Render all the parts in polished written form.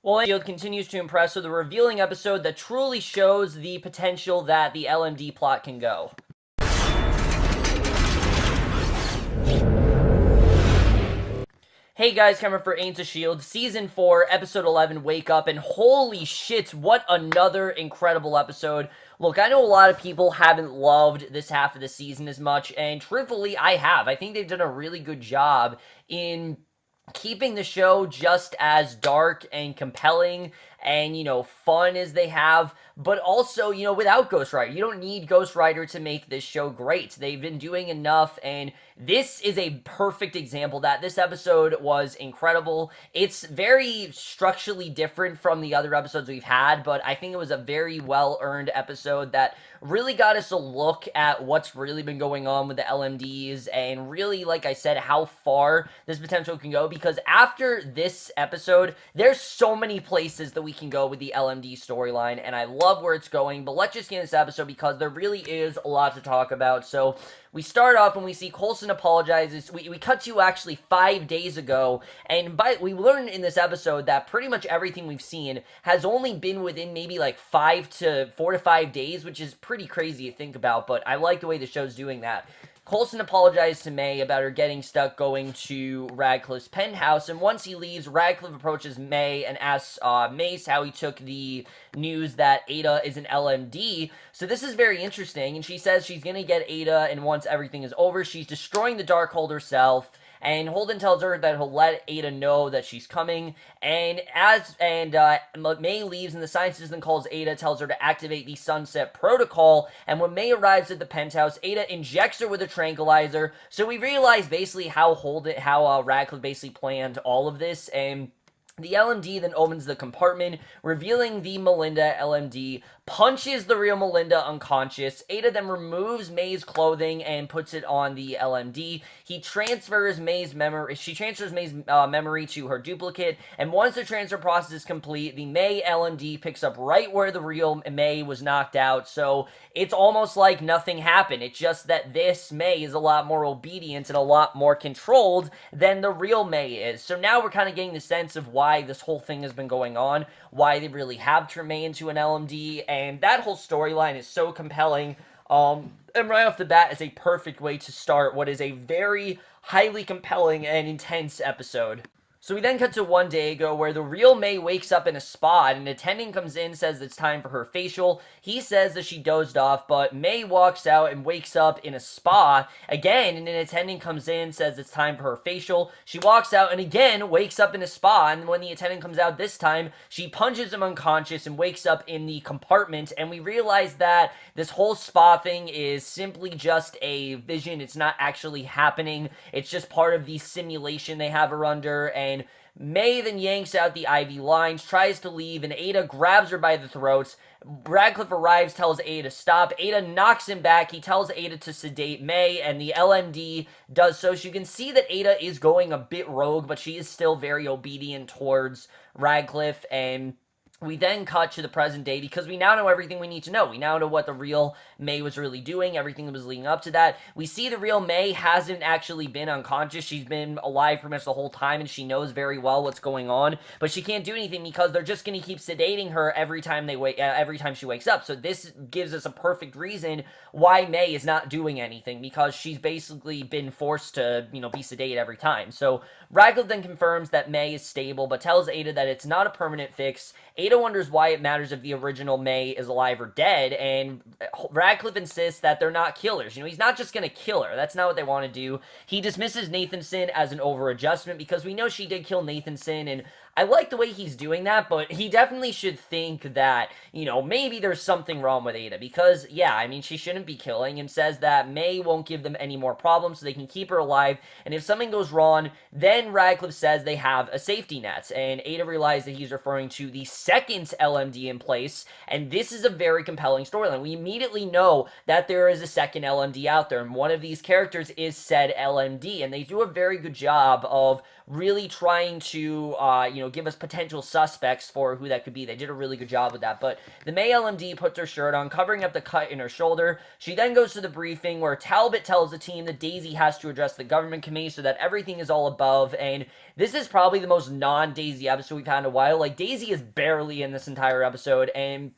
Well, S.H.I.E.L.D. continues to impress with a revealing episode that truly shows the potential that the LMD plot can go. Hey guys, Cameron for Agents of S.H.I.E.L.D. Season 4, Episode 11, Wake Up, and holy shit, what another incredible episode. Look, I know a lot of people haven't loved this half of the season as much, and truthfully, I have. I think they've done a really good job in keeping the show just as dark and compelling and, fun as they have, but also, without Ghost Rider. You don't need Ghost Rider to make this show great. They've been doing enough, and this is a perfect example that this episode was incredible. It's very structurally different from the other episodes we've had, but I think it was a very well-earned episode that really got us a look at what's really been going on with the LMDs and really, like I said, how far this potential can go, because after this episode, there's so many places that we can go with the LMD storyline, and I love where it's going, but let's just get into this episode because there really is a lot to talk about. So we start off when we see Coulson apologizes. We cut to actually 5 days ago, and we learn in this episode that pretty much everything we've seen has only been within maybe like 4 to 5 days, which is pretty crazy to think about, but I like the way the show's doing that. Coulson apologized to May about her getting stuck going to Radcliffe's penthouse, and once he leaves, Radcliffe approaches May and asks Mace how he took the news that Ada is an LMD. So this is very interesting, and she says she's gonna get Ada, and once everything is over, she's destroying the Darkhold herself. And Holden tells her that he'll let Ada know that she's coming, and May leaves, and the science assistant calls Ada, tells her to activate the Sunset Protocol, and when May arrives at the penthouse, Ada injects her with a tranquilizer, so we realize basically how Radcliffe basically planned all of this, and the LMD then opens the compartment, revealing the Melinda LMD, punches the real Melinda unconscious. Ada then removes May's clothing and puts it on the LMD. She transfers May's memory to her duplicate, and once the transfer process is complete, the May LMD picks up right where the real May was knocked out, so it's almost like nothing happened. It's just that this May is a lot more obedient and a lot more controlled than the real May is. So now we're kind of getting the sense of why this whole thing has been going on, why they really have turned May into an LMD, and that whole storyline is so compelling. And right off the bat, it's a perfect way to start what is a very highly compelling and intense episode. So we then cut to 1 day ago where the real May wakes up in a spa, and an attendant comes in, says it's time for her facial. He says that she dozed off, but May walks out and wakes up in a spa again, and an attendant comes in, says it's time for her facial. She walks out and again wakes up in a spa, and when the attendant comes out this time, she punches him unconscious and wakes up in the compartment, and we realize that this whole spa thing is simply just a vision. It's not actually happening. It's just part of the simulation they have her under, and May then yanks out the IV lines, tries to leave, and Ada grabs her by the throats. Radcliffe arrives, tells Ada to stop. Ada knocks him back. He tells Ada to sedate May, and the LMD does so. So you can see that Ada is going a bit rogue, but she is still very obedient towards Radcliffe, and we then cut to the present day because we now know everything we need to know. We now know what the real May was really doing, everything that was leading up to that. We see the real May hasn't actually been unconscious. She's been alive pretty much the whole time, and she knows very well what's going on, but she can't do anything because they're just going to keep sedating her every time she wakes up. So this gives us a perfect reason why May is not doing anything, because she's basically been forced to, be sedated every time. So Radcliffe then confirms that May is stable, but tells Ada that it's not a permanent fix. Ada wonders why it matters if the original May is alive or dead, and Radcliffe insists that they're not killers. He's not just going to kill her. That's not what they want to do. He dismisses Nathanson as an over-adjustment because we know she did kill Nathanson, and I like the way he's doing that, but he definitely should think that, maybe there's something wrong with Ada, because, yeah, she shouldn't be killing, and says that May won't give them any more problems, so they can keep her alive, and if something goes wrong, then Radcliffe says they have a safety net, and Ada realizes that he's referring to the second LMD in place, and this is a very compelling storyline. We immediately know that there is a second LMD out there, and one of these characters is said LMD, and they do a very good job of really trying to, give us potential suspects for who that could be. They did a really good job with that. But the May LMD puts her shirt on, covering up the cut in her shoulder. She then goes to the briefing where Talbot tells the team that Daisy has to address the government committee so that everything is all above. And this is probably the most non-Daisy episode we've had in a while. Like, Daisy is barely in this entire episode, and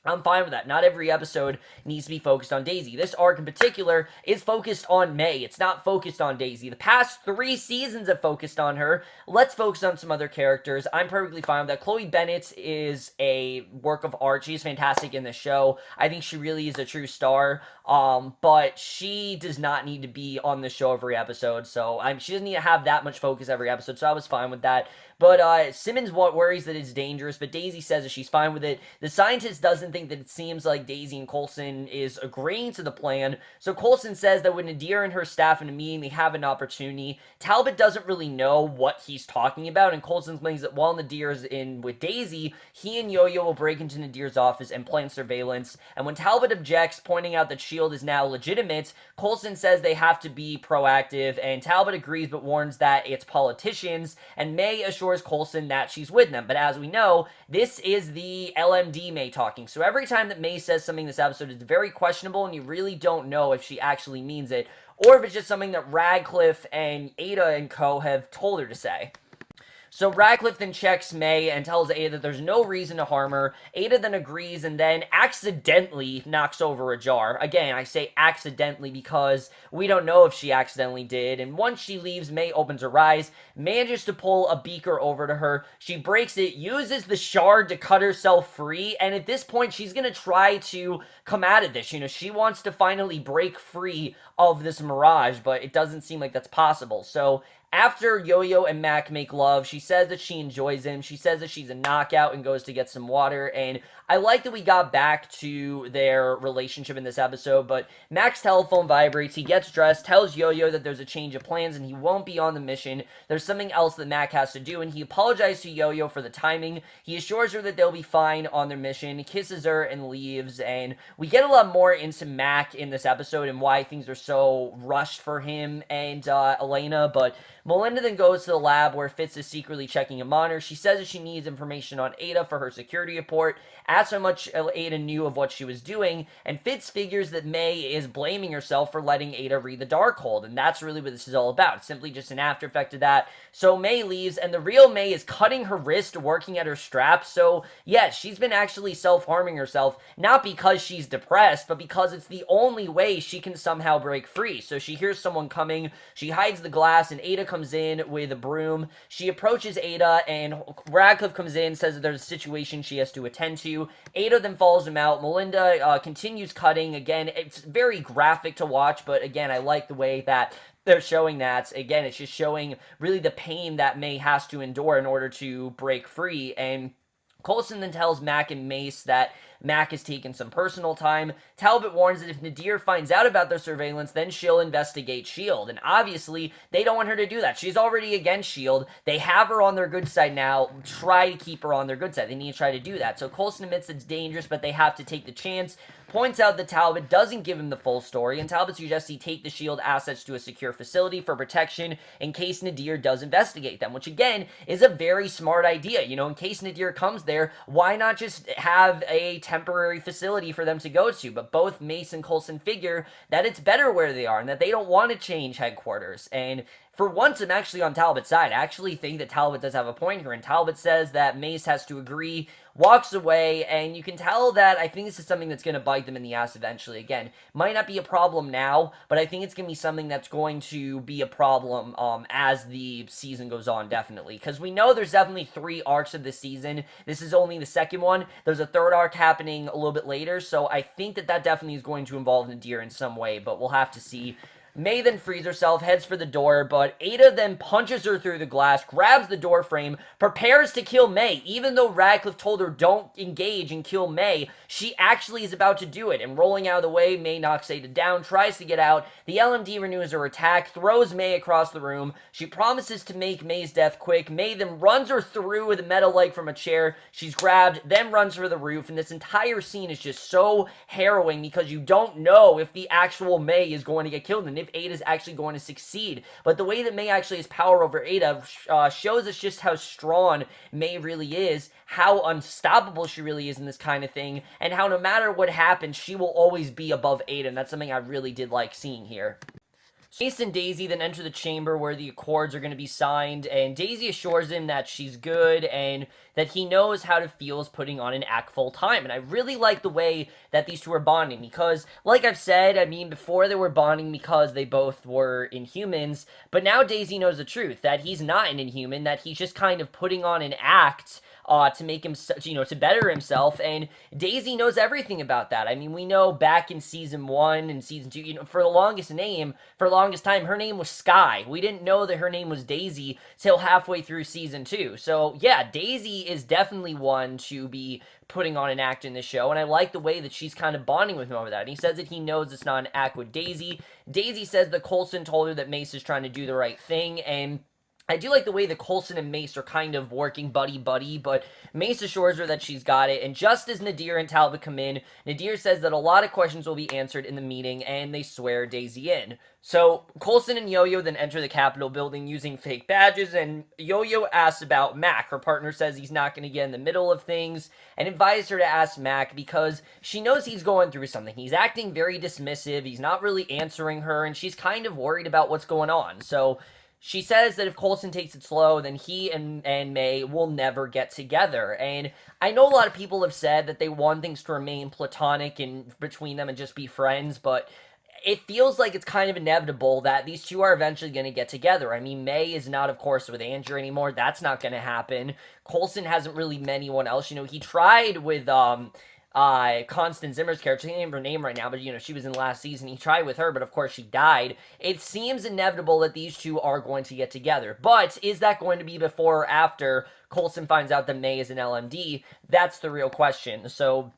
I'm fine with that. Not every episode needs to be focused on Daisy. This arc in particular is focused on May. It's not focused on Daisy. The past 3 seasons have focused on her. Let's focus on some other characters. I'm perfectly fine with that. Chloe Bennett is a work of art. She's fantastic in the show. I think she really is a true star. But she does not need to be on the show every episode. So she doesn't need to have that much focus every episode. So I was fine with that. But Simmons worries that it's dangerous, but Daisy says that she's fine with it. The scientist doesn't think that it seems like Daisy and Coulson is agreeing to the plan, so Coulson says that when Nadir and her staff in a meeting, they have an opportunity. Talbot doesn't really know what he's talking about, and Coulson explains that while Nadir is in with Daisy, he and Yo-Yo will break into Nadir's office and plant surveillance, and when Talbot objects, pointing out that S.H.I.E.L.D. is now legitimate, Coulson says they have to be proactive, and Talbot agrees but warns that it's politicians, and May assures Coulson that she's with them. But as we know, this is the LMD May talking. So every time that May says something this episode, it's very questionable, and you really don't know if she actually means it, or if it's just something that Radcliffe and Ada and co have told her to say. So Radcliffe then checks May and tells Ada that there's no reason to harm her. Ada then agrees and then accidentally knocks over a jar. Again, I say accidentally because we don't know if she accidentally did. And once she leaves, May opens her eyes, manages to pull a beaker over to her. She breaks it, uses the shard to cut herself free. And at this point, she's going to try to come out of this. She wants to finally break free of this mirage, but it doesn't seem like that's possible. So after Yo-Yo and Mac make love, she says that she enjoys him. She says that she's a knockout and goes to get some water. And I like that we got back to their relationship in this episode, but Mac's telephone vibrates. He gets dressed, tells Yo-Yo that there's a change of plans and he won't be on the mission. There's something else that Mac has to do, and he apologizes to Yo-Yo for the timing. He assures her that they'll be fine on their mission, kisses her, and leaves. And we get a lot more into Mac in this episode and why things are so rushed for him and Elena, but Melinda then goes to the lab where Fitz is secretly checking a monitor. She says that she needs information on Ada for her security report, asks how much Ada knew of what she was doing, and Fitz figures that May is blaming herself for letting Ada read the Darkhold, and that's really what this is all about. It's simply just an after effect of that. So May leaves, and the real May is cutting her wrist, working at her strap. So yes, she's been actually self-harming herself, not because she's depressed, but because it's the only way she can somehow break free. So she hears someone coming, she hides the glass, and Ada comes in with a broom. She approaches Ada, and Radcliffe comes in, says that there's a situation she has to attend to. Ada then follows him out. Melinda continues cutting. Again, it's very graphic to watch, but again, I like the way that they're showing that. Again, it's just showing really the pain that May has to endure in order to break free. And Coulson then tells Mac and Mace that Mac has taken some personal time. Talbot warns that if Nadir finds out about their surveillance, then she'll investigate S.H.I.E.L.D. And obviously, they don't want her to do that. She's already against S.H.I.E.L.D. They have her on their good side now. Try to keep her on their good side. They need to try to do that. So Coulson admits it's dangerous, but they have to take the chance. Points out that Talbot doesn't give him the full story, and Talbot suggests he take the S.H.I.E.L.D. assets to a secure facility for protection in case Nadir does investigate them, which again is a very smart idea. In case Nadir comes there, why not just have a temporary facility for them to go to? But both Mace and Coulson figure that it's better where they are and that they don't want to change headquarters. And for once, I'm actually on Talbot's side. I actually think that Talbot does have a point here, and Talbot says that Mace has to agree, walks away, and you can tell that I think this is something that's going to bite them in the ass eventually. Again, might not be a problem now, but I think it's going to be something that's going to be a problem as the season goes on, definitely. Because we know there's definitely 3 arcs of this season. This is only the second one. There's a 3rd arc happening a little bit later, so I think that definitely is going to involve Nadir in some way, but we'll have to see. May then frees herself, heads for the door, but Ada then punches her through the glass, grabs the door frame, prepares to kill May. Even though Radcliffe told her don't engage and kill May, she actually is about to do it. And rolling out of the way, May knocks Ada down, tries to get out. The LMD renews her attack, throws May across the room. She promises to make May's death quick. May then runs her through with a metal leg from a chair. She's grabbed, then runs for the roof. And this entire scene is just so harrowing because you don't know if the actual May is going to get killed. And if if Ada's actually going to succeed. But the way that May actually has power over Ada shows us just how strong May really is, how unstoppable she really is in this kind of thing, and how no matter what happens, she will always be above Ada, and that's something I really did like seeing here. Ace and Daisy then enter the chamber where the accords are going to be signed, and Daisy assures him that she's good and that he knows how to feel is putting on an act full time. And I really like the way that these two are bonding because, like I've said, I mean, before they were bonding because they both were Inhumans, but now Daisy knows the truth, that he's not an Inhuman, that he's just kind of putting on an act to make him, to better himself, and Daisy knows everything about that. I mean, we know back in Season 1 and Season 2, for the longest time, her name was Sky. We didn't know that her name was Daisy till halfway through Season 2. So, yeah, Daisy is definitely one to be putting on an act in this show, and I like the way that she's kind of bonding with him over that. And he says that he knows it's not an act with Daisy. Daisy says that Coulson told her that Mace is trying to do the right thing, and I do like the way that Coulson and Mace are kind of working buddy-buddy, but Mace assures her that she's got it, and just as Nadir and Talbot come in, Nadir says that a lot of questions will be answered in the meeting, and they swear Daisy in. So, Coulson and Yo-Yo then enter the Capitol building using fake badges, and Yo-Yo asks about Mac. Her partner says he's not going to get in the middle of things, and advises her to ask Mac because she knows he's going through something. He's acting very dismissive, he's not really answering her, and she's kind of worried about what's going on. So, she says that if Coulson takes it slow, then he and May will never get together. And I know a lot of people have said that they want things to remain platonic and between them and just be friends, but it feels like it's kind of inevitable that these two are eventually going to get together. I mean, May is not, of course, with Andrew anymore. That's not going to happen. Coulson hasn't really met anyone else. You know, he tried with, Constance Zimmer's character, I can't remember her name right now, but, you know, she was in last season. He tried with her, but of course she died. It seems inevitable that these two are going to get together. But is that going to be before or after Coulson finds out that May is an LMD? That's the real question. So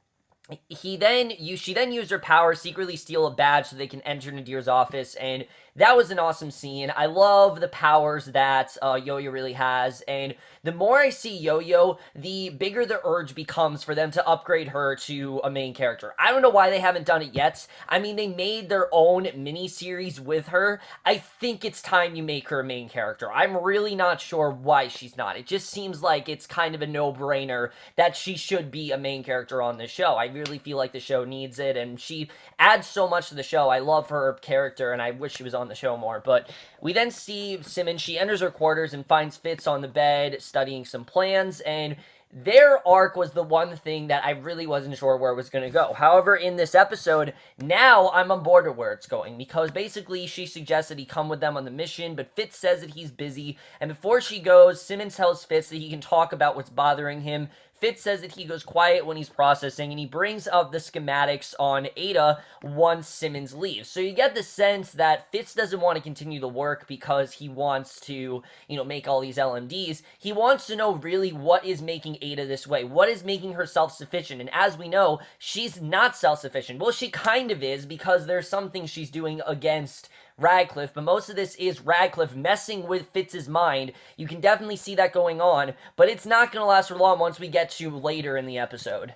she then used her power, secretly steal a badge so they can enter Nadir's office, and that was an awesome scene. I love the powers that Yo-Yo really has, and the more I see Yo-Yo, the bigger the urge becomes for them to upgrade her to a main character. I don't know why they haven't done it yet. I mean, they made their own mini-series with her. I think it's time you make her a main character. I'm really not sure why she's not. It just seems like it's kind of a no-brainer that she should be a main character on this show. I really feel like the show needs it, and she adds so much to the show. I love her character, and I wish she was on the show more. But we then see Simmons. She enters her quarters and finds Fitz on the bed studying some plans, and their arc was the one thing that I really wasn't sure where it was going to go. However, in this episode, now I'm on board with where it's going, because basically she suggests that he come with them on the mission, but Fitz says that he's busy, and before she goes, Simmons tells Fitz that he can talk about what's bothering him. Fitz says that he goes quiet when he's processing, and he brings up the schematics on Ada once Simmons leaves. So you get the sense that Fitz doesn't want to continue the work because he wants to, make all these LMDs. He wants to know really what is making Ada this way. What is making her self-sufficient? And as we know, she's not self-sufficient. Well, she kind of is, because there's some things she's doing against Radcliffe, but most of this is Radcliffe messing with Fitz's mind. You can definitely see that going on, but it's not going to last for long once we get to later in the episode.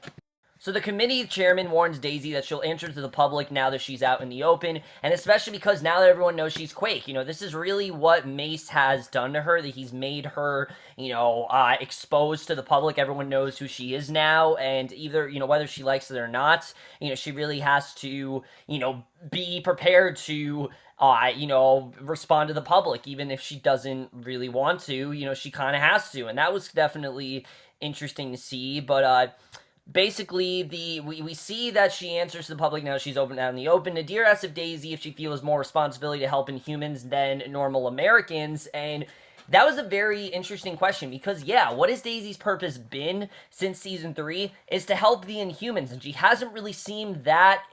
So the committee chairman warns Daisy that she'll answer to the public now that she's out in the open, and especially because now that everyone knows she's Quake. This is really what Mace has done to her, that he's made her, exposed to the public. Everyone knows who she is now, and either, whether she likes it or not, she really has to, be prepared to respond to the public, even if she doesn't really want to, she kind of has to, and that was definitely interesting to see, but, basically, we see that she answers to the public now she's open out in the open. Nadir asks if Daisy if she feels more responsibility to help Inhumans than normal Americans, and that was a very interesting question, because, yeah, what has Daisy's purpose been since Season 3 is to help the Inhumans, and she hasn't really seemed that,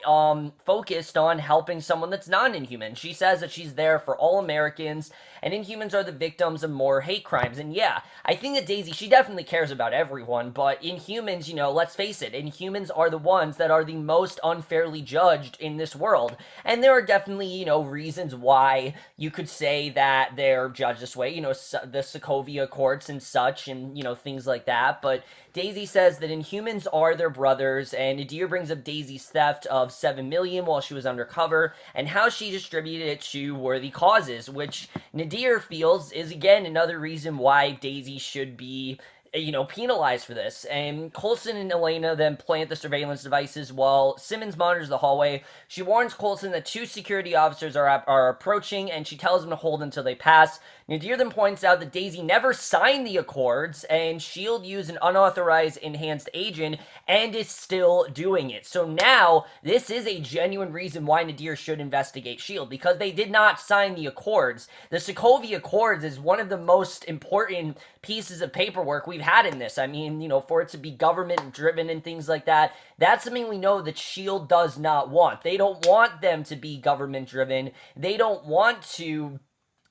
focused on helping someone that's not an Inhuman. She says that she's there for all Americans, and Inhumans are the victims of more hate crimes, and yeah, I think that Daisy, she definitely cares about everyone, but Inhumans, let's face it, Inhumans are the ones that are the most unfairly judged in this world, and there are definitely, reasons why you could say that they're judged this way, the Sokovia Accords and such, and, things like that. But Daisy says that Inhumans are their brothers, and Nadir brings up Daisy's theft of 7 million while she was undercover, and how she distributed it to worthy causes, which Nadir feels is, again, another reason why Daisy should be penalized for this. And Coulson and Elena then plant the surveillance devices while Simmons monitors the hallway. She warns Coulson that 2 security officers are approaching, and she tells them to hold until they pass. Nadir then points out that Daisy never signed the Accords, and S.H.I.E.L.D. used an unauthorized enhanced agent and is still doing it. So now, this is a genuine reason why Nadir should investigate S.H.I.E.L.D., because they did not sign the Accords. The Sokovia Accords is one of the most important pieces of paperwork we've had in this. I mean, for it to be government-driven and things like that, that's something we know that S.H.I.E.L.D. does not want. They don't want them to be government-driven. They don't want to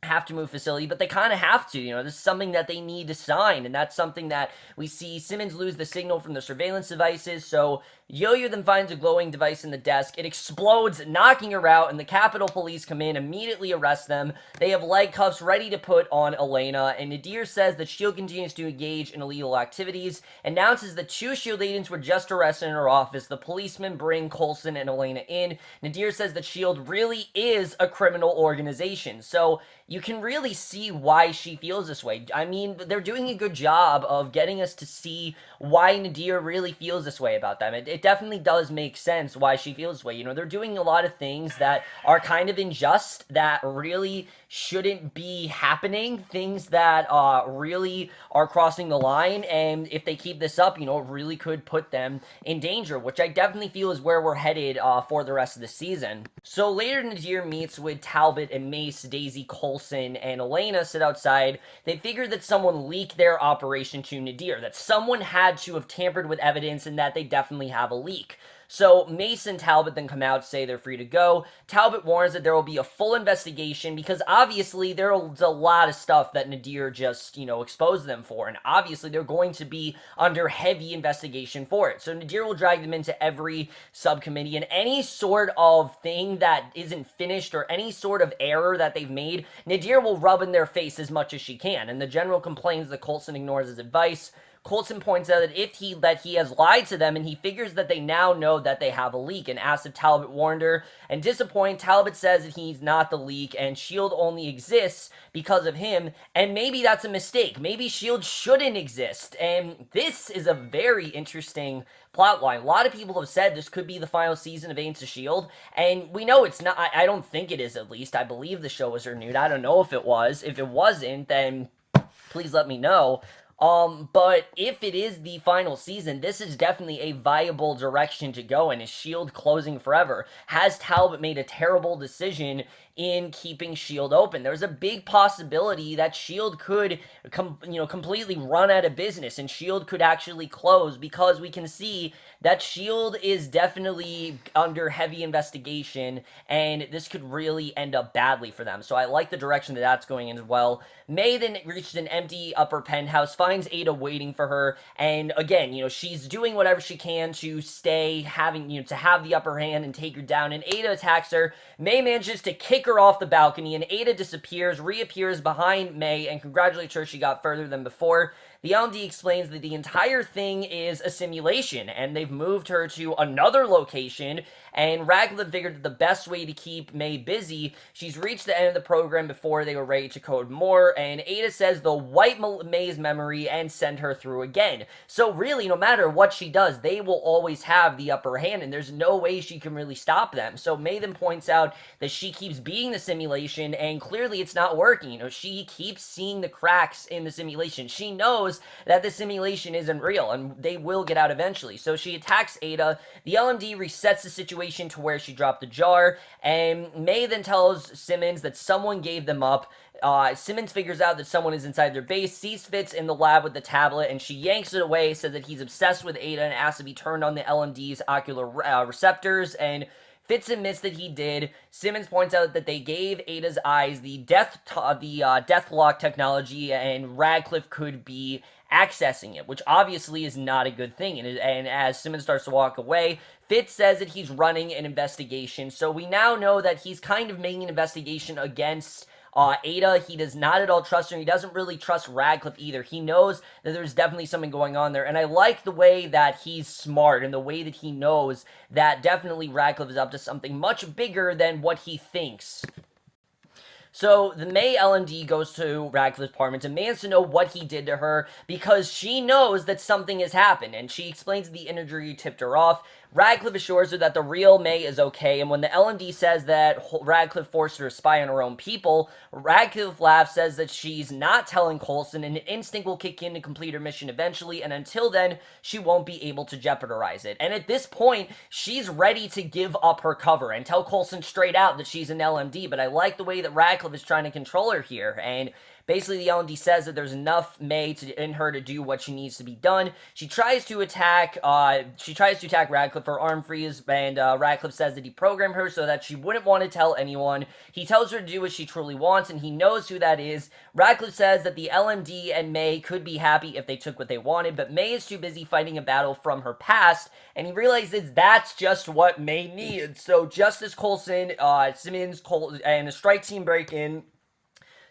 have to move facility, but they kind of have to. This is something that they need to sign, and that's something that we see Simmons lose the signal from the surveillance devices, so Yo-Yo then finds a glowing device in the desk. It explodes, knocking her out, and the Capitol Police come in, immediately arrest them. They have leg cuffs ready to put on Elena, and Nadir says that S.H.I.E.L.D. continues to engage in illegal activities, announces that 2 S.H.I.E.L.D. agents were just arrested in her office. The policemen bring Coulson and Elena in. Nadir says that S.H.I.E.L.D. really is a criminal organization, so you can really see why she feels this way. I mean, they're doing a good job of getting us to see why Nadir really feels this way about them. It definitely does make sense why she feels this way. They're doing a lot of things that are kind of unjust, that really shouldn't be happening, things that really are crossing the line, and if they keep this up, it really could put them in danger, which I definitely feel is where we're headed for the rest of the season. So later, Nadir meets with Talbot and Mace. Daisy, Coulson, and Elena sit outside. They figure that someone leaked their operation to Nadir, that someone had to have tampered with evidence, and that they definitely have a leak. So Mace and Talbot then come out, say they're free to go. Talbot warns that there will be a full investigation, because obviously there's a lot of stuff that Nadir just, exposed them for, and obviously they're going to be under heavy investigation for it. So Nadir will drag them into every subcommittee, and any sort of thing that isn't finished or any sort of error that they've made, Nadir will rub in their face as much as she can, and the general complains that Coulson ignores his advice. Coulson points out that he has lied to them, and he figures that they now know that they have a leak, and asks if Talbot warned her. And disappointed, Talbot says that he's not the leak, and S.H.I.E.L.D. only exists because of him, and maybe that's a mistake. Maybe S.H.I.E.L.D. shouldn't exist, and this is a very interesting plotline. A lot of people have said this could be the final season of Agents of S.H.I.E.L.D., and we know it's not. I don't think it is, at least. I believe the show was renewed. I don't know if it was. If it wasn't, then please let me know. But if it is the final season, this is definitely a viable direction to go in. Is S.H.I.E.L.D. closing forever? Has Talbot made a terrible decision in keeping S.H.I.E.L.D. open? There's a big possibility that S.H.I.E.L.D. could, completely run out of business, and S.H.I.E.L.D. could actually close, because we can see that S.H.I.E.L.D. is definitely under heavy investigation, and this could really end up badly for them. So I like the direction that that's going in as well. May then reaches an empty upper penthouse, finds Ada waiting for her, and again, she's doing whatever she can to stay having, to have the upper hand and take her down, and Ada attacks her. May manages to kick her off the balcony, and Ada disappears, reappears behind May, and congratulates her she got further than before. The L&D explains that the entire thing is a simulation, and they've moved her to another location, and Radcliffe figured that the best way to keep May busy, she's reached the end of the program before they were ready to code more, and Ada says they'll wipe May's memory and send her through again. So really, no matter what she does, they will always have the upper hand, and there's no way she can really stop them. So May then points out that she keeps beating the simulation, and clearly it's not working. She keeps seeing the cracks in the simulation. She knows that the simulation isn't real, and they will get out eventually. So she attacks Ada. The LMD resets the situation to where she dropped the jar, and May then tells Simmons that someone gave them up. Simmons figures out that someone is inside their base, sees Fitz in the lab with the tablet, and she yanks it away, says that he's obsessed with Ada, and asks if he turned on the LMD's ocular receptors, and Fitz admits that he did. Simmons points out that they gave Ada's eyes the Deathlock technology, and Radcliffe could be accessing it, which obviously is not a good thing. And as Simmons starts to walk away, Fitz says that he's running an investigation. So we now know that he's kind of making an investigation against Ada, he does not at all trust her. He doesn't really trust Radcliffe either. He knows that there's definitely something going on there, and I like the way that he's smart and the way that he knows that definitely Radcliffe is up to something much bigger than what he thinks. So the May LMD goes to Radcliffe's apartment, demands to know what he did to her because she knows that something has happened, and she explains the injury tipped her off. Radcliffe assures her that the real May is okay, and when the LMD says that Radcliffe forced her to spy on her own people, Radcliffe laughs, says that she's not telling Coulson, and an instinct will kick in to complete her mission eventually, and until then, she won't be able to jeopardize it. And at this point, she's ready to give up her cover and tell Coulson straight out that she's an LMD, but I like the way that Radcliffe is trying to control her here, and basically, the LMD says that there's enough May in her to do what she needs to be done. She tries to attack Radcliffe for arm freeze, and Radcliffe says that he programmed her so that she wouldn't want to tell anyone. He tells her to do what she truly wants, and he knows who that is. Radcliffe says that the LMD and May could be happy if they took what they wanted, but May is too busy fighting a battle from her past, and he realizes that's just what May needs. So just as Coulson, Simmons, and a strike team break in,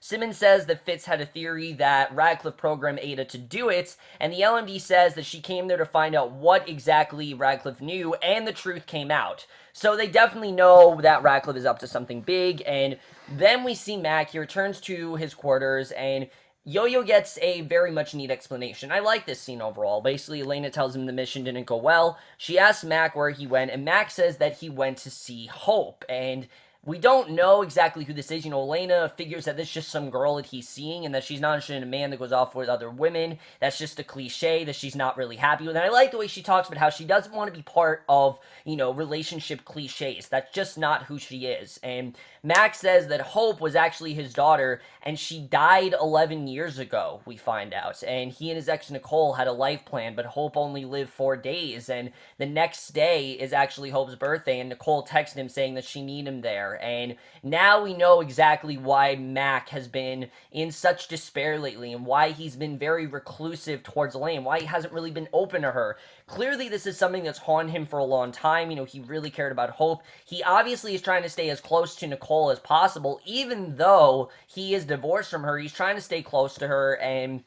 Simmons says that Fitz had a theory that Radcliffe programmed Ada to do it, and the LMD says that she came there to find out what exactly Radcliffe knew, and the truth came out. So they definitely know that Radcliffe is up to something big, and then we see Mac. He returns to his quarters, and Yo-Yo gets a very much neat explanation. I like this scene overall. Basically, Elena tells him the mission didn't go well. She asks Mac where he went, and Mac says that he went to see Hope, and we don't know exactly who this is. You know, Elena figures that this is just some girl that he's seeing and that she's not interested in a man that goes off with other women. That's just a cliche that she's not really happy with. And I like the way she talks about how she doesn't want to be part of, you know, relationship cliches. That's just not who she is. And Max says that Hope was actually his daughter and she died 11 years ago, we find out. And he and his ex Nicole had a life plan, but Hope only lived 4 days. And the next day is actually Hope's birthday, and Nicole texted him saying that she needed him there. And now we know exactly why Mac has been in such despair lately and why he's been very reclusive towards Elaine, why he hasn't really been open to her. Clearly, this is something that's haunted him for a long time. You know, he really cared about Hope. He obviously is trying to stay as close to Nicole as possible, even though he is divorced from her. He's trying to stay close to her, and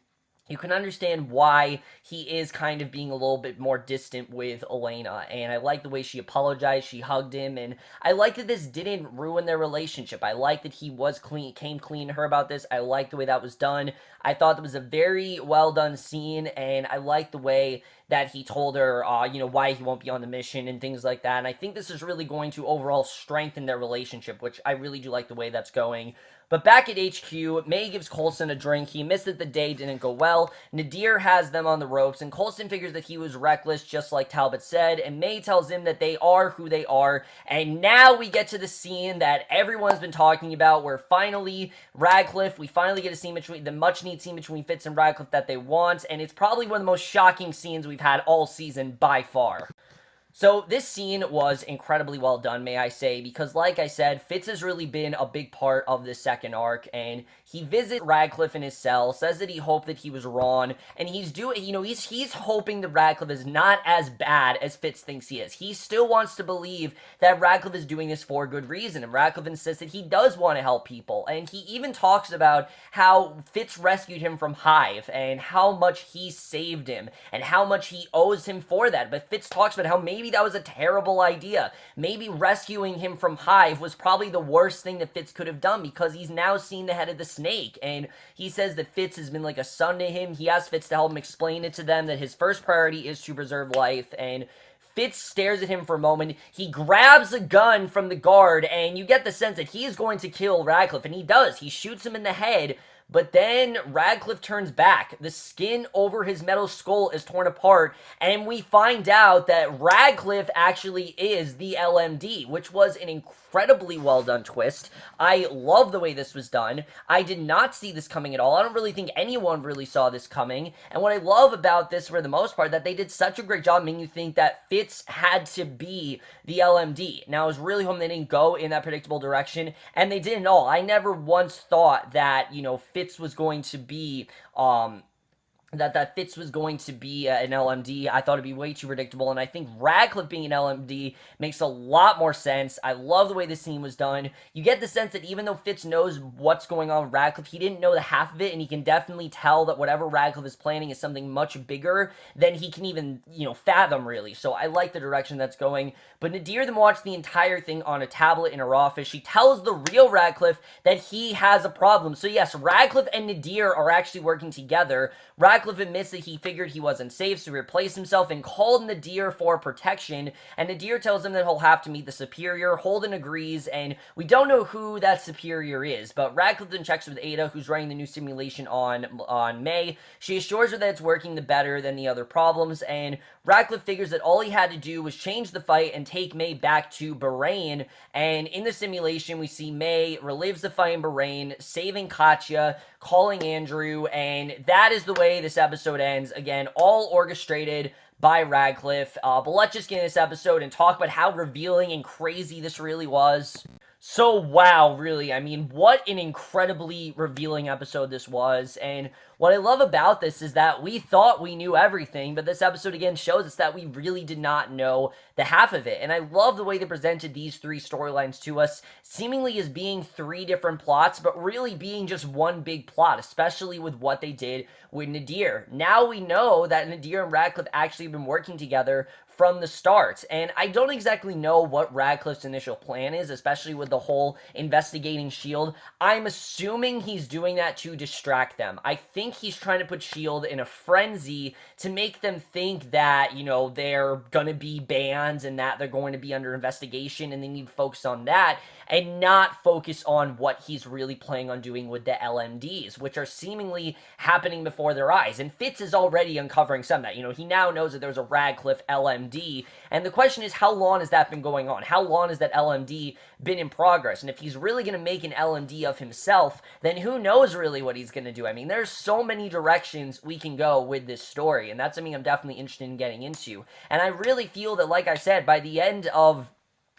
you can understand why he is kind of being a little bit more distant with Elena. And I like the way she apologized, she hugged him, and I like that this didn't ruin their relationship. I like that he came clean to her about this. I like the way that was done. I thought that was a very well done scene, and I like the way that he told her, you know, why he won't be on the mission and things like that. And I think this is really going to overall strengthen their relationship, which I really do like the way that's going. But back at HQ, May gives Coulson a drink. He missed that the day didn't go well. Nadir has them on the ropes, and Coulson figures that he was reckless, just like Talbot said, and May tells him that they are who they are. And now we get to the scene that everyone's been talking about, where finally, we finally get a scene between, the much-needed scene between Fitz and Radcliffe that they want, and it's probably one of the most shocking scenes we've had all season by far. So this scene was incredibly well done, may I say, because like I said, Fitz has really been a big part of this second arc, and he visits Radcliffe in his cell, says that he hoped that he was wrong, and he's hoping that Radcliffe is not as bad as Fitz thinks he is. He still wants to believe that Radcliffe is doing this for a good reason, and Radcliffe insists that he does want to help people, and he even talks about how Fitz rescued him from Hive, and how much he saved him, and how much he owes him for that, but Fitz talks about how maybe that was a terrible idea. Maybe rescuing him from Hive was probably the worst thing that Fitz could have done, because he's now seen the head of the snake, and he says that Fitz has been like a son to him. He asks Fitz to help him explain it to them, that his first priority is to preserve life, and Fitz stares at him for a moment. He grabs a gun from the guard, and you get the sense that he is going to kill Radcliffe, and he does. He shoots him in the head, but then Radcliffe turns back. The skin over his metal skull is torn apart, and we find out that Radcliffe actually is the LMD, which was an incredibly well done twist. I love the way this was done. I did not see this coming at all. I don't really think anyone really saw this coming, and what I love about this, for the most part, that they did such a great job making you think that Fitz had to be the LMD. Now, I was really hoping they didn't go in that predictable direction, and they didn't at all. I never once thought that, you know, Fitz was going to be, that Fitz was going to be an LMD. I thought it'd be way too predictable, and I think Radcliffe being an LMD makes a lot more sense. I love the way this scene was done. You get the sense that even though Fitz knows what's going on with Radcliffe, he didn't know the half of it, and he can definitely tell that whatever Radcliffe is planning is something much bigger than he can even, fathom, really. So I like the direction that's going. But Nadir then watched the entire thing on a tablet in her office. She tells the real Radcliffe that he has a problem. So yes, Radcliffe and Nadir are actually working together. Radcliffe admits that he figured he wasn't safe, so he replaced himself and called Nadir for protection, and Nadir tells him that he'll have to meet the Superior. Holden agrees, and we don't know who that Superior is, but Radcliffe then checks with Ada, who's running the new simulation on May. She assures her that it's working better than the other problems, and Radcliffe figures that all he had to do was change the fight and take May back to Bahrain, and in the simulation, we see May relives the fight in Bahrain, saving Katya, calling Andrew, and that is the way this episode ends. Again, all orchestrated by Radcliffe. But let's just get in this episode and talk about how revealing and crazy this really was. So, wow, really, I mean, what an incredibly revealing episode this was, and what I love about this is that we thought we knew everything, but this episode again shows us that we really did not know the half of it, and I love the way they presented these three storylines to us, seemingly as being three different plots, but really being just one big plot, especially with what they did with Nadir. Now we know that Nadir and Radcliffe actually have been working together from the start, and I don't exactly know what Radcliffe's initial plan is, especially with the whole investigating S.H.I.E.L.D. I'm assuming he's doing that to distract them. I think he's trying to put S.H.I.E.L.D. in a frenzy to make them think that, they're gonna be banned and that they're going to be under investigation, and they need to focus on that and not focus on what he's really planning on doing with the LMDs, which are seemingly happening before their eyes. And Fitz is already uncovering some of that. He now knows that there's a Radcliffe LMD, and the question is, how long has that been going on? How long has that LMD been in progress? And if he's really going to make an LMD of himself, then who knows really what he's going to do? I mean, there's so many directions we can go with this story, and that's something I'm definitely interested in getting into. And I really feel that, like I said, by the end of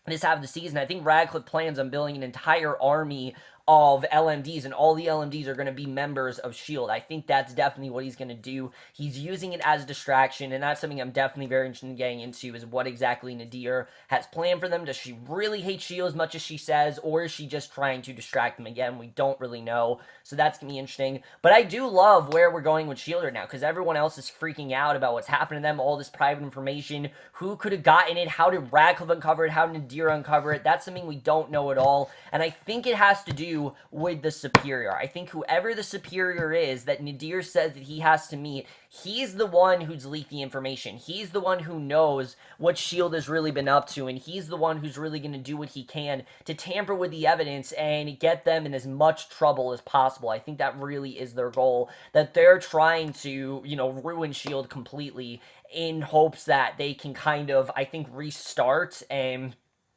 this half of the season, I think Radcliffe plans on building an entire army of LMDs, and all the LMDs are going to be members of S.H.I.E.L.D. I think that's definitely what he's going to do. He's using it as a distraction, and that's something I'm definitely very interested in getting into, is what exactly Nadir has planned for them. Does she really hate S.H.I.E.L.D. as much as she says, or is she just trying to distract them? Again, we don't really know, so that's going to be interesting. But I do love where we're going with S.H.I.E.L.D. right now, because everyone else is freaking out about what's happened to them, all this private information, who could have gotten it, how did Radcliffe uncover it, how did Nadir uncover it? That's something we don't know at all, and I think it has to do with the Superior. I think whoever the Superior is that Nadir says that he has to meet, he's the one who's leaked the information. He's the one who knows what S.H.I.E.L.D. has really been up to, and he's the one who's really going to do what he can to tamper with the evidence and get them in as much trouble as possible. I think that really is their goal, that they're trying to, ruin S.H.I.E.L.D. completely in hopes that they can kind of, I think, restart and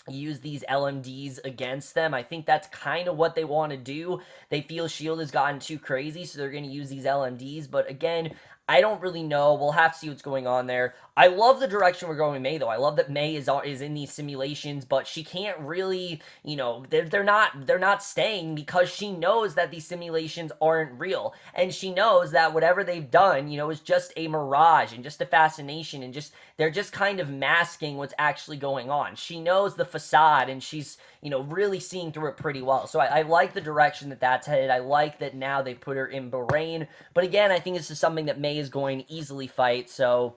use these LMDs against them. I think that's kind of what they want to do. They feel S.H.I.E.L.D. has gotten too crazy, so they're going to use these LMDs, but again, I don't really know. We'll have to see what's going on there. I love the direction we're going with May, though. I love that May is in these simulations, but she can't really, they're not staying, because she knows that these simulations aren't real, and she knows that whatever they've done, is just a mirage and just a fascination, and they're just kind of masking what's actually going on. She knows the facade, and she's, really seeing through it pretty well. So I like the direction that that's headed. I like that now they put her in Bahrain, but again, I think this is something that May is going to easily fight, so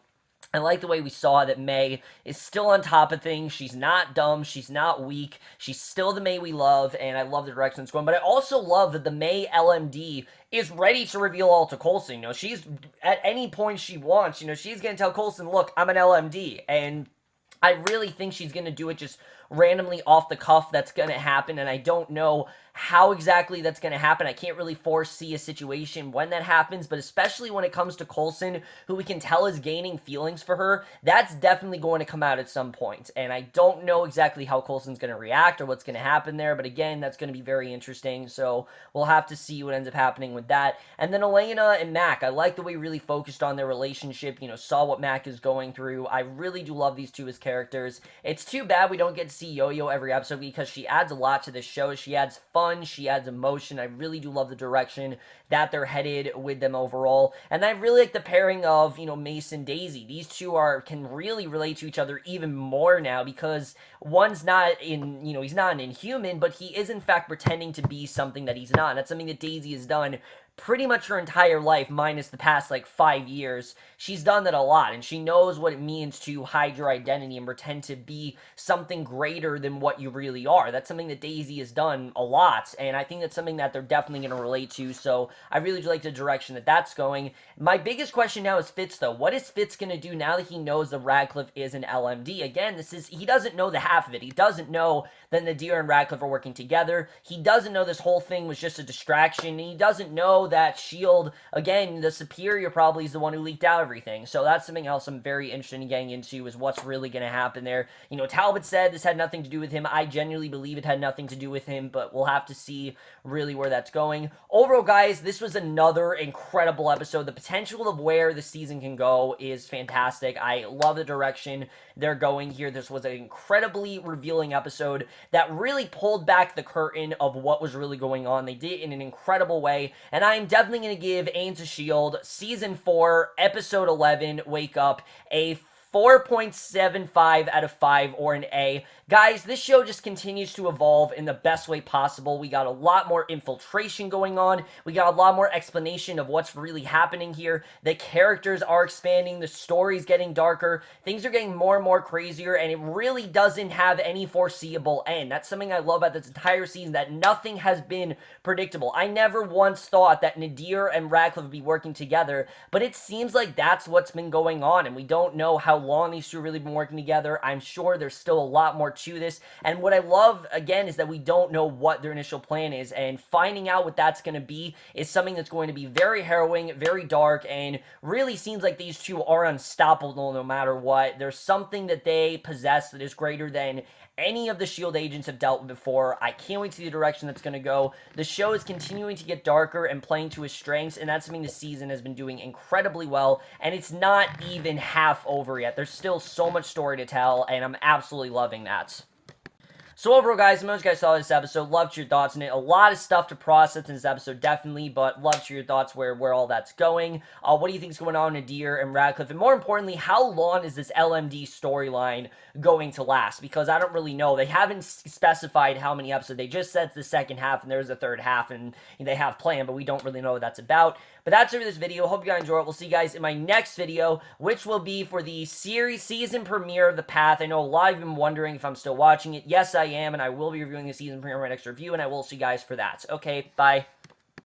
I like the way we saw that May is still on top of things. She's not dumb. She's not weak. She's still the May we love, and I love the direction it's going. But I also love that the May LMD is ready to reveal all to Coulson. She's, at any point she wants, she's going to tell Coulson, look, I'm an LMD, and I really think she's going to do it just randomly off the cuff. That's going to happen, and I don't know how exactly that's going to happen. I can't really foresee a situation when that happens, but especially when it comes to Coulson, who we can tell is gaining feelings for her, that's definitely going to come out at some point, and I don't know exactly how Coulson's going to react or what's going to happen there, but again, that's going to be very interesting, so we'll have to see what ends up happening with that. And then Elena and Mac, I like the way we really focused on their relationship, saw what Mac is going through. I really do love these two as characters. It's too bad we don't get to see Yo-Yo every episode because she adds a lot to the show. She adds fun, she adds emotion. I really do love the direction that they're headed with them overall. And I really like the pairing of, Mace and Daisy. These two can really relate to each other even more now because one's not he's not an Inhuman, but he is in fact pretending to be something that he's not. And that's something that Daisy has done pretty much her entire life, minus the past 5 years. She's done that a lot, and she knows what it means to hide your identity and pretend to be something greater than what you really are. That's something that Daisy has done a lot, and I think that's something that they're definitely going to relate to, so I really do like the direction that that's going. My biggest question now is Fitz, though. What is Fitz going to do now that he knows that Radcliffe is an LMD? Again, he doesn't know the half of it. He doesn't know that Nadir and Radcliffe are working together. He doesn't know this whole thing was just a distraction. He doesn't know that S.H.I.E.L.D, again, the Superior probably is the one who leaked out everything. So that's something else I'm very interested in getting into, is what's really going to happen there. Talbot said this had nothing to do with him. I genuinely believe it had nothing to do with him, but we'll have to see really where that's going. Overall, guys, this was another incredible episode. The potential of where the season can go is fantastic. I love the direction they're going here. This was an incredibly revealing episode that really pulled back the curtain of what was really going on. They did it in an incredible way, and I'm definitely going to give Agents of S.H.I.E.L.D. Season 4, Episode 11, Wake Up, a 4.75 out of 5, or an A. Guys, this show just continues to evolve in the best way possible. We got a lot more infiltration going on. We got a lot more explanation of what's really happening here. The characters are expanding. The story's getting darker. Things are getting more and more crazier, and it really doesn't have any foreseeable end. That's something I love about this entire season, that nothing has been predictable. I never once thought that Nadir and Radcliffe would be working together, but it seems like that's what's been going on, and we don't know how long these two have really been working together. I'm sure there's still a lot more to this, and what I love, again, is that we don't know what their initial plan is, and finding out what that's going to be is something that's going to be very harrowing, very dark, and really seems like these two are unstoppable no matter what. There's something that they possess that is greater than any of the S.H.I.E.L.D. agents have dealt with before. I can't wait to see the direction that's going to go. The show is continuing to get darker and playing to his strengths, and that's something the season has been doing incredibly well, and it's not even half over yet. There's still so much story to tell, and I'm absolutely loving that. So overall, guys, most guys saw this episode. Loved your thoughts on it. A lot of stuff to process in this episode, definitely, but loved your thoughts where all that's going. What do you think is going on with Nadir and Radcliffe? And more importantly, how long is this LMD storyline going to last? Because I don't really know. They haven't specified how many episodes. They just said it's the second half, and there's a third half, and they have planned, but we don't really know what that's about. But that's it for this video. Hope you guys enjoy it. We'll see you guys in my next video, which will be for the season premiere of The Path. I know a lot of you have been wondering if I'm still watching it. Yes, I am, and I will be reviewing the season premiere in my next review, and I will see you guys for that. Okay, bye.